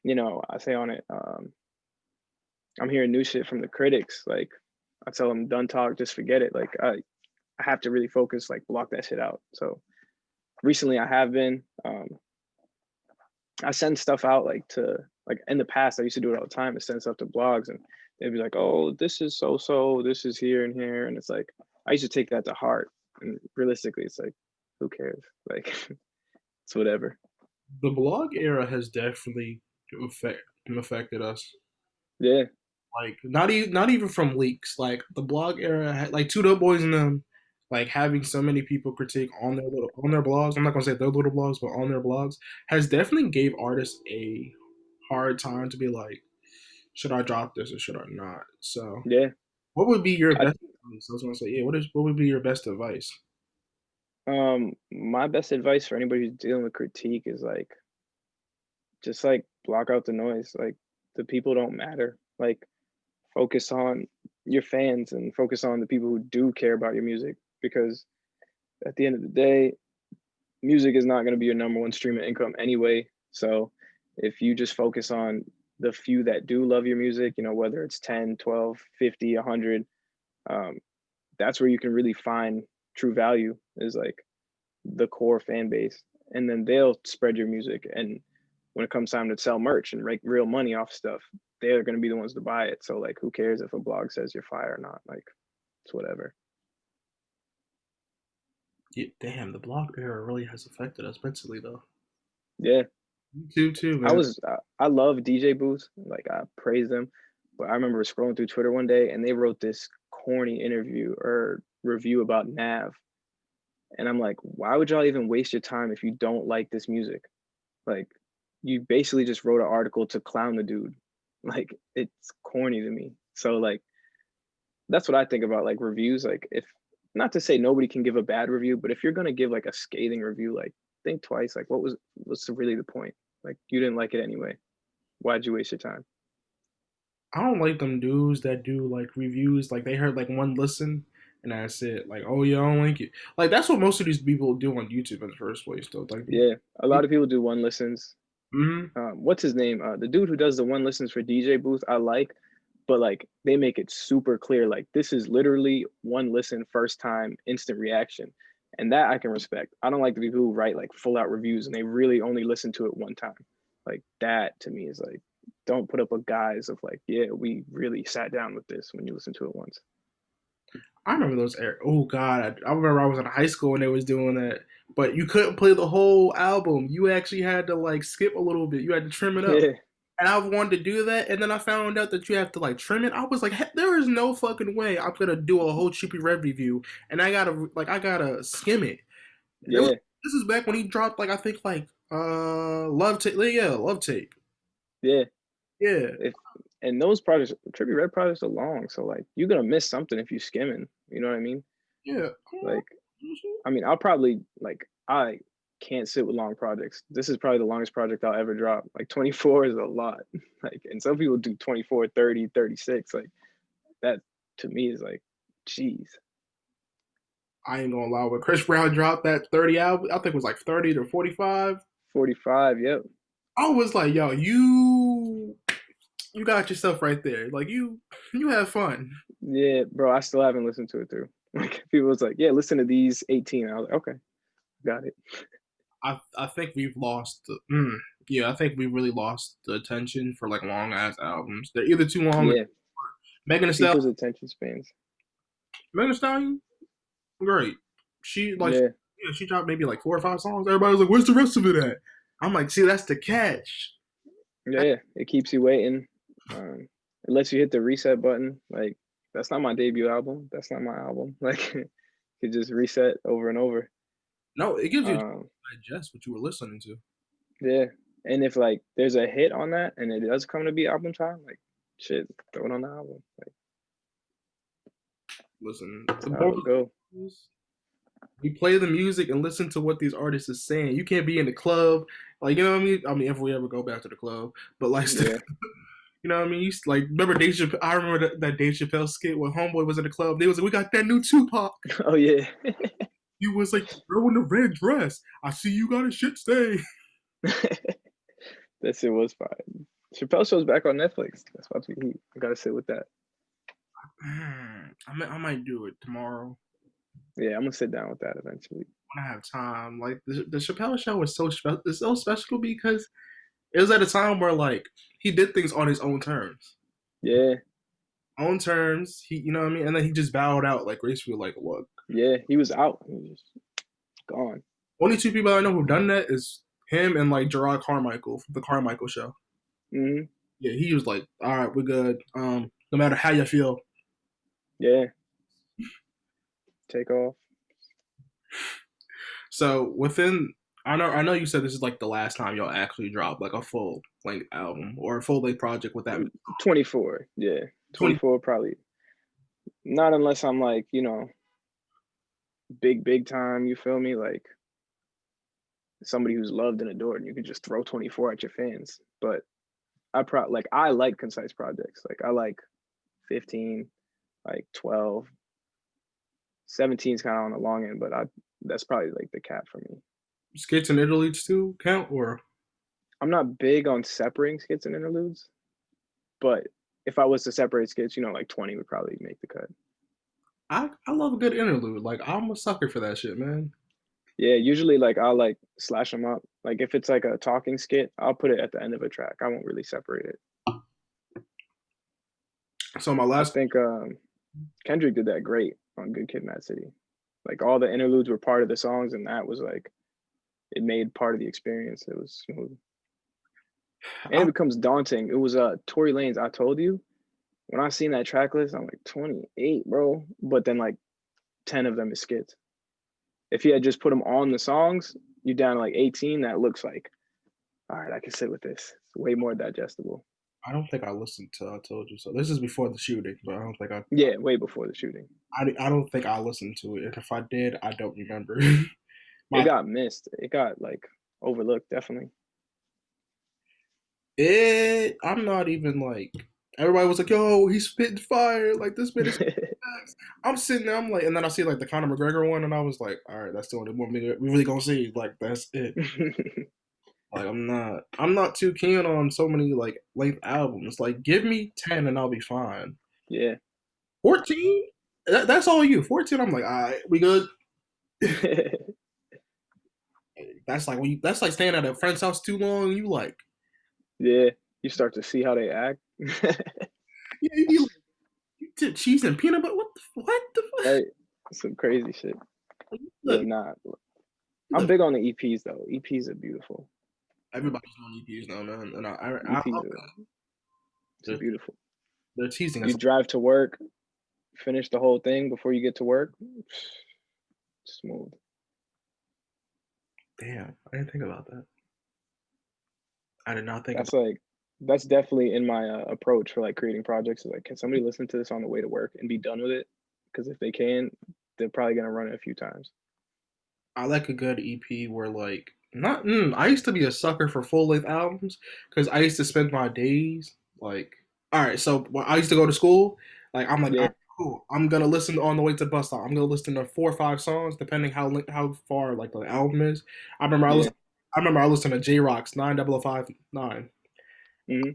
I say on it, I'm hearing new shit from the critics. Like, I tell them, done talk, just forget it. Like, I have to really focus, like, block that shit out. So recently I have been, I send stuff out like to, like, in the past I used to do it all the time and send stuff to blogs, and they'd be like, "Oh, this is so so, this is here and here," and it's like I used to take that to heart. And realistically, it's like, who cares? Like, it's whatever. The blog era has definitely affected us. Yeah, Like not even from leaks. Like the blog era, like Two Dope Boys and them, like having so many people critique on their blogs. I'm not gonna say their little blogs, but on their blogs has definitely gave artists a hard time to be like, should I drop this or should I not? So, yeah. what would be your I best advice? I was gonna say, yeah. What would be your best advice? My best advice for anybody who's dealing with critique is like, just like block out the noise. Like, the people don't matter. Like, focus on your fans and focus on the people who do care about your music, because at the end of the day, music is not going to be your number one stream of income anyway. So if you just focus on the few that do love your music, whether it's 10, 12, 50, 100, um, that's where you can really find true value, is like the core fan base. And then they'll spread your music. And when it comes time to sell merch and make real money off stuff, they're going to be the ones to buy it. So, like, who cares if a blog says you're fire or not? Like, it's whatever. Yeah, damn, the blog era really has affected us mentally though. Yeah. You too, I man. was I love DJ booths. Like, I praise them. But I remember scrolling through Twitter one day and they wrote this corny interview or review about Nav. And I'm like, why would y'all even waste your time if you don't like this music? Like, you basically just wrote an article to clown the dude. Like, it's corny to me. So, like, that's what I think about like reviews. Like, if, not to say nobody can give a bad review, but if you're gonna give like a scathing review, like, think twice. Like, what's really the point? Like, you didn't like it anyway. Why'd you waste your time? I don't like them dudes that do like reviews. Like they heard like one listen and that's it. Like, oh yeah, I don't like it. Like that's what most of these people do on YouTube in the first place. Though, like, Yeah, a lot of people do one listens. mm-hmm. What's his name? The dude who does the one listens for DJ Booth, I like, but like they make it super clear. Like, this is literally one listen, first time, instant reaction, and that I can respect. I don't like the people who write like full out reviews and they really only listen to it one time. Like, that to me is like, don't put up a guise of like, yeah, we really sat down with this when you listen to it once. I remember those. Oh God, I remember I was in high school and they was doing that. But you couldn't play the whole album. You actually had to like skip a little bit. You had to trim it up. Yeah, And I wanted to do that, and then I found out that you have to like trim it. I was like, there is no fucking way I'm gonna do a whole Chippy Red review, and I gotta skim it. It was, yeah, this is back when he dropped like I think like Love Tape, yeah, Love Tape, yeah. yeah, If And those projects, Trippy Red projects are long, so like you're gonna miss something if you skimming. You know what I mean? yeah. Like, I mean, I'll probably like, I can't sit with long projects. This is probably the longest project I'll ever drop. Like, 24 is a lot. Like, and some people do 24, 30, 36. Like, that to me is like, geez, I ain't gonna lie. When Chris Brown dropped that 30 album, I think it was like 30 to 45. 45. Yep. I was like, yo, you got yourself right there. Like you have fun. Yeah, bro. I still haven't listened to it through. Like, people was like, yeah, listen to these 18. I was like, okay, got it. I think we've lost. Yeah, I think we really lost the attention for like long ass albums. They're either too long. Yeah, Megan Thee Stallion, people's attention spans. Megan Thee Stallion, great. She like Yeah, yeah, she dropped maybe like 4 or 5 songs. Everybody's like, "Where's the rest of it at?" I'm like, "See, that's the catch." yeah. It keeps you waiting. It lets you hit the reset button. Like, that's not my debut album. That's not my album. Like, you just reset over and over. No, it gives you a chance Um, to digest what you were listening to. yeah. And if like there's a hit on that and it does come to be album time, like, shit, throw it on the album. Like, Listen, that's the how more it'll go. we play the music and listen to what these artists are saying. You can't be in the club, like you know what I mean. I mean, if we ever go back to the club, but like, Yeah. you know what I mean. Like, remember Dave Chappelle? I remember that Dave Chappelle skit when Homeboy was in the club. They was like, "We got that new Tupac." Oh yeah. He was like, "Girl in the red dress. I see you got a shit stain." That shit was fine. Chappelle Show's back on Netflix. That's about to be heat. I gotta sit with that. I might do it tomorrow Yeah, I'm gonna sit down with that eventually. when I have time. Like the Chappelle show was so special. It's so special because it was at a time where like he did things on his own terms. Yeah, Own terms. He, you know what I mean, and then he just bowed out like gracefully. Like what? yeah, he was out. He was just gone. Only two people I know who've done that is him and like Gerard Carmichael from the Carmichael show. Hmm. Yeah, he was like, all right, we're good. No matter how you feel. Yeah, take off. So within, I know you said this is like the last time y'all actually drop like a full length album or a full length project with that 24. Yeah, 20. 24 probably. Not unless I'm like, big time. You feel me? Like somebody who's loved and adored, and you can just throw 24 at your fans. But I like concise projects. Like I like 15, like 12, 17 is kind of on the long end, but I that's probably like the cap for me. Skits and interludes too count, or I'm not big on separating skits and interludes, but if I was to separate skits, like 20 would probably make the cut. I love a good interlude. Like I'm a sucker for that shit, man. Yeah, usually like I'll like slash them up. Like if it's like a talking skit, I'll put it at the end of a track. I won't really separate it. So my I last, think Kendrick did that great on Good Kid, Mad City. Like all the interludes were part of the songs, and that was like it made part of the experience. It was smooth, and it I, becomes daunting. It was Tory Lanez. I told you when I seen that track list, I'm like 28, bro. But then like 10 of them is skits. If he had just put them on the songs, you down to like 18. That looks like all right. I can sit with this. It's way more digestible. I don't think I listened to I Told You So. This is before the shooting, but I don't think Yeah, way before the shooting. I don't think I listened to it. And if I did, I don't remember. It my got missed. It got like overlooked, definitely. I'm not even like everybody was like, yo, he's spitting fire. Like this bit is facts. I'm sitting there, I'm like, and then I see like the Conor McGregor one, and I was like, all right, that's the only one we really gonna see. Like that's it. Like I'm not too keen on so many like length albums. Like give me 10 and I'll be fine. Yeah. 14? That's all you. 14, I'm like, all right, we good. That's like when that's like staying at a friend's house too long. You like, Yeah. You start to see how they act. you be like, you dip cheese and peanut butter. What the fuck? Right. Some crazy shit. Yeah, Look, nah. I'm look, big on the EPs though. EPs are beautiful. everybody's on EPs now, man, and I EPs love are that. it's beautiful. They're teasing You us. drive to work, finish the whole thing before you get to work. Smooth. Damn, I didn't think about that. I did not think That's about. like that's definitely in my approach for like creating projects. Is like, can somebody listen to this on the way to work and be done with it? Because if they can, they're probably gonna run it a few times. I like a good EP where like not. I used to be a sucker for full length albums because I used to spend my days like. All right, so when I used to go to school, like I'm like, all Yeah, right, cool. I'm gonna listen on the way to the bus stop. I'm gonna listen to 4 or 5 songs depending how far like the album is. I remember I yeah. listened. I remember I listened to J Rock's 9059. Hmm.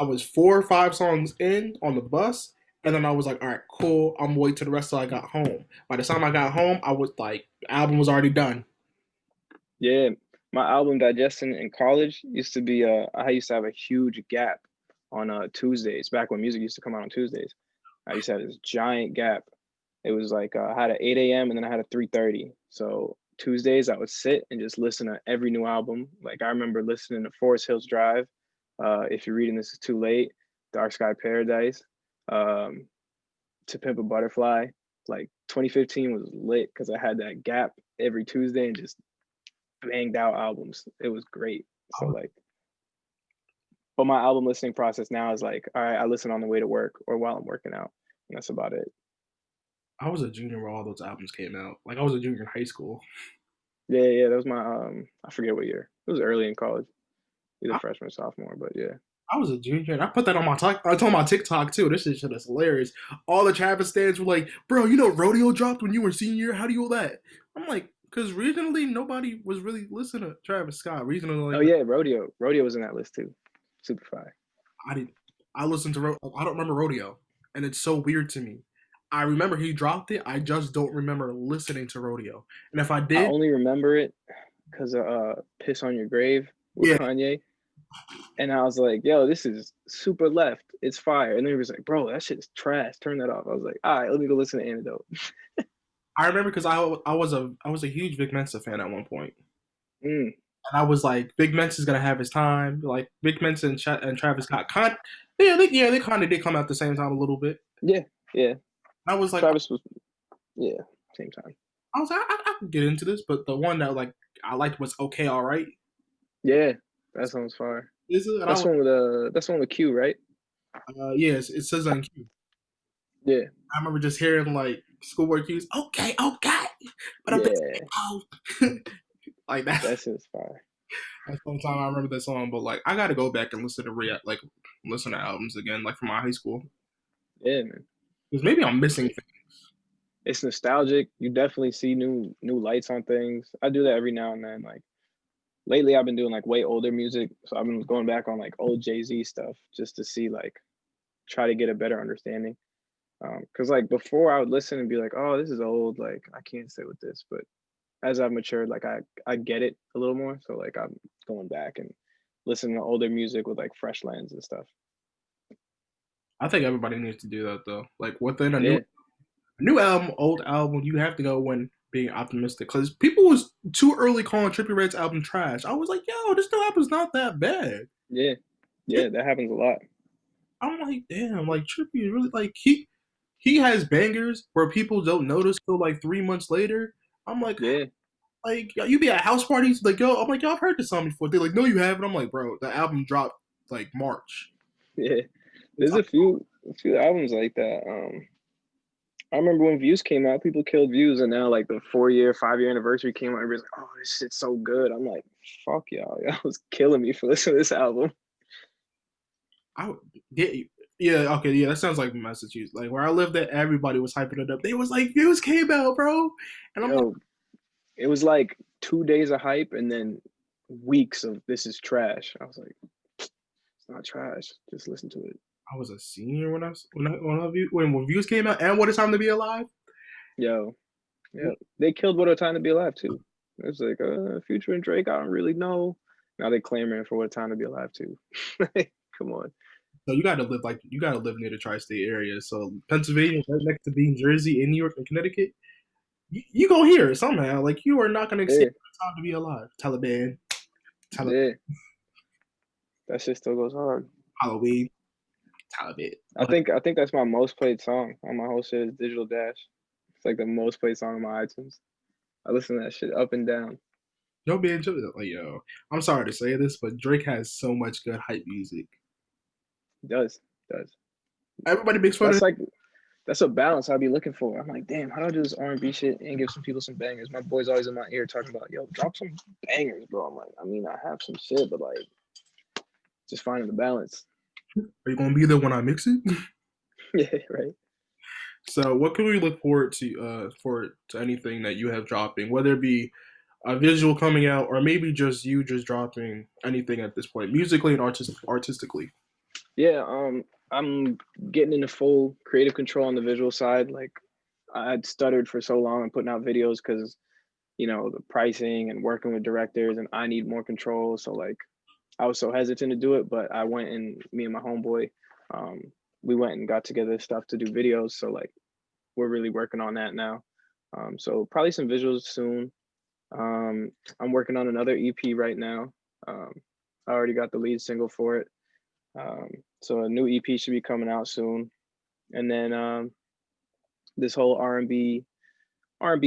I was 4 or 5 songs in on the bus, and then I was like, all right, cool. I'm gonna wait till the rest till I got home. By the time I got home, I was like, the album was already done. Yeah, my album digestion in college used to be I used to have a huge gap on Tuesdays back when music used to come out on Tuesdays. I used to have this giant gap. It was like I had an 8 a.m. and then I had a 3:30. So Tuesdays I would sit and just listen to every new album. Like I remember listening to Forest Hills Drive. If you're reading this is too late. Dark Sky Paradise. Um, to Pimp a Butterfly. Like 2015 was lit because I had that gap every Tuesday and just banged out albums. It was great. I So was, like, but my album listening process now is like, all right, I listen on the way to work or while I'm working out, and that's about it. I was a junior where all those albums came out. Like I was a junior in high school. Yeah, yeah, that was my I forget what year. It was early in college, either I, freshman or sophomore, but yeah. I was a junior, and I put that on my I told my TikTok too. This shit is hilarious. All the Travis stands were like, "Bro, you know Rodeo dropped when you were senior year. How do you know that?" I'm like, because regionally nobody was really listening to Travis Scott. Regionally, Oh like, yeah, Rodeo. Rodeo was in that list too. Super fire. I didn't. I listened to. I don't remember Rodeo, and it's so weird to me. I remember he dropped it. I just don't remember listening to Rodeo. And if I I did, only remember it because of "Piss on Your Grave" with yeah, Kanye, and I was like, "Yo, this is super left. It's fire." And then he was like, "Bro, that shit is trash. Turn that off." I was like, "All right, let me go listen to Antidote." I remember because I was a huge Vic Mensa fan at one point, Mm, and I was like, Big Mensa's gonna have his time. Like Big Mensa and Travis Scott, yeah, they kind of did come out at the same time a little bit. yeah, yeah. I was like, Travis was, yeah, same time. I could get into this, but the one that like I liked was Okay, All Right. Yeah, that sounds fire. Is it? And I was, That's the one with Q, right? yes, it says on cue. Yeah, I remember just hearing like schoolwork cues. Okay, okay, but I'm yeah, oh, like that. that shit's fire. That's the only time I remember that song. But like, I got to go back and listen to albums again, like from my high school, Yeah, man. because maybe I'm missing things. It's nostalgic. You definitely see new lights on things. I do that every now and then. Like lately, I've been doing like way older music, so I've been going back on like old Jay-Z stuff just to see like try to get a better understanding. Because like before, I would listen and be like, "Oh, this is old. Like I can't sit with this." But as I've matured, like I get it a little more. So like I'm going back and listening to older music with like fresh lens and stuff. I think everybody needs to do that though. Like within Yeah, a new album, old album, you have to go when being optimistic. Because people was too early calling Trippie Redd's album trash. I was like, yo, this new album's not that bad. yeah, It, yeah. That happens a lot. I'm like, damn, like Trippie is really like he has bangers where people don't notice till like 3 months later. I'm Yeah, like you be at house parties, like yo, I'm like, yo, I've heard this song before. They're like, no, you haven't. I'm like, bro, the album dropped like March. yeah. It's There's a few albums like that. I remember when Views came out, people killed Views, and now like the 4 year, 5 year anniversary came out, everybody's like, "Oh, this shit's so good." I'm like, "Fuck y'all, y'all was killing me for listening to this album." I yeah, yeah, okay, yeah, that sounds like Massachusetts. Like where I lived at, everybody was hyping it up. They was like, views came out, bro. And I'm like, Yo, it was like 2 days of hype and then weeks of this is trash. I was like, "It's not trash. Just listen to it." I was a senior when views came out and What a Time to Be Alive. Yo, yeah, they killed What a Time to Be Alive too. It was like, Future and Drake. I don't really know. Now they clamoring for What a Time to Be Alive too. Come on. So you gotta live near the tri-state area. So Pennsylvania, right next to being Jersey and New York and Connecticut, you go here somehow. Like you are not gonna escape Yeah, What a Time to Be Alive. Taliban, Taliban, yeah. That shit still goes hard. Halloween, Taliban. I think that's my most played song on my whole shit is Digital Dash. It's like the most played song on my iTunes. I listen to that shit up and down. Yo, man, like yo, I'm sorry to say this, but Drake has so much good hype music. It does. Everybody makes fun of That's like that's a balance I'd be looking for. I'm like, damn, how do I do this R&B shit and give some people some bangers? My boy's always in my ear talking about, yo, drop some bangers, bro. I'm like, I mean, I have some shit, but like, just finding the balance. Are you gonna be there when I mix it? Yeah, right. So, what can we look forward to anything that you have dropping, whether it be a visual coming out or maybe just you just dropping anything at this point, musically and artistically? Yeah, I'm getting into full creative control on the visual side. Like, I'd stuttered for so long and putting out videos because the pricing and working with directors, and I need more control. So like I was so hesitant to do it, but I went and me and my homeboy, um, we went and got together stuff to do videos. So like we're really working on that now. So probably some visuals soon. I'm working on another EP right now. Um, I already got the lead single for it. Um, so a new EP should be coming out soon. And then this whole R&B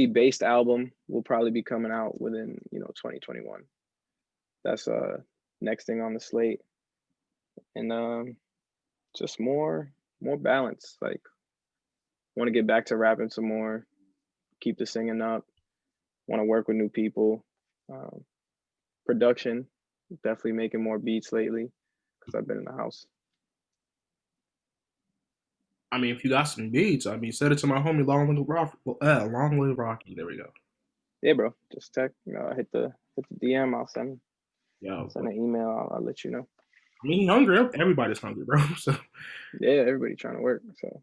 based album will probably be coming out within 2021. That's next thing on the slate. And just more balance. Like want to get back to rapping some more, keep the singing up, want to work with new people. Um, Production, definitely making more beats lately because I've been in the house. I mean, if you got some beats, I mean, send it to my homie Long Live Rocky. There we go. Yeah, bro. Just text, hit the DM. I'll send Yo, send an email. I'll let you know. I mean, he hungry. Everybody's hungry, bro. So Yeah, everybody trying to work. So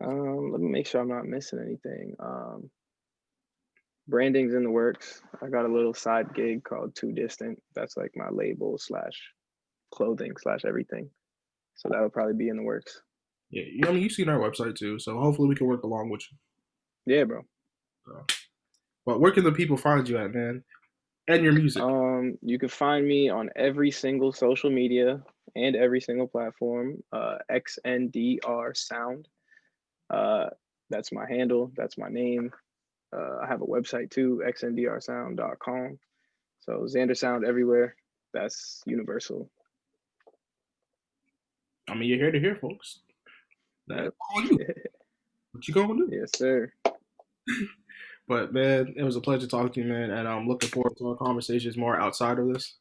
let me make sure I'm not missing anything. Branding's in the works. I got a little side gig called Too Distant. That's like my label slash clothing slash everything. So that'll probably be in the works. yeah, I mean, you've seen our website too. So hopefully we can work along with you. Yeah, bro. So, but where can the people find you at, man? And your music. You can find me on every single social media and every single platform. XNDR Sound. Uh, that's my handle. That's my name. I have a website too, xndrsound.com. So Xndrsound everywhere. That's universal. I mean, you're here to hear, folks. That's Yep. all you. What you gonna do? Yes, sir. But man, it was a pleasure talking to you, man, and I'm looking forward to our conversations more outside of this.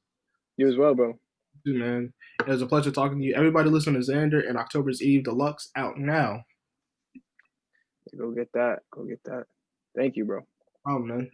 You as well, bro. Dude, man, it was a pleasure talking to you. Everybody listen to Xander and October's Eve Deluxe out now. Go get that. Go get that. Thank you, bro. Oh man.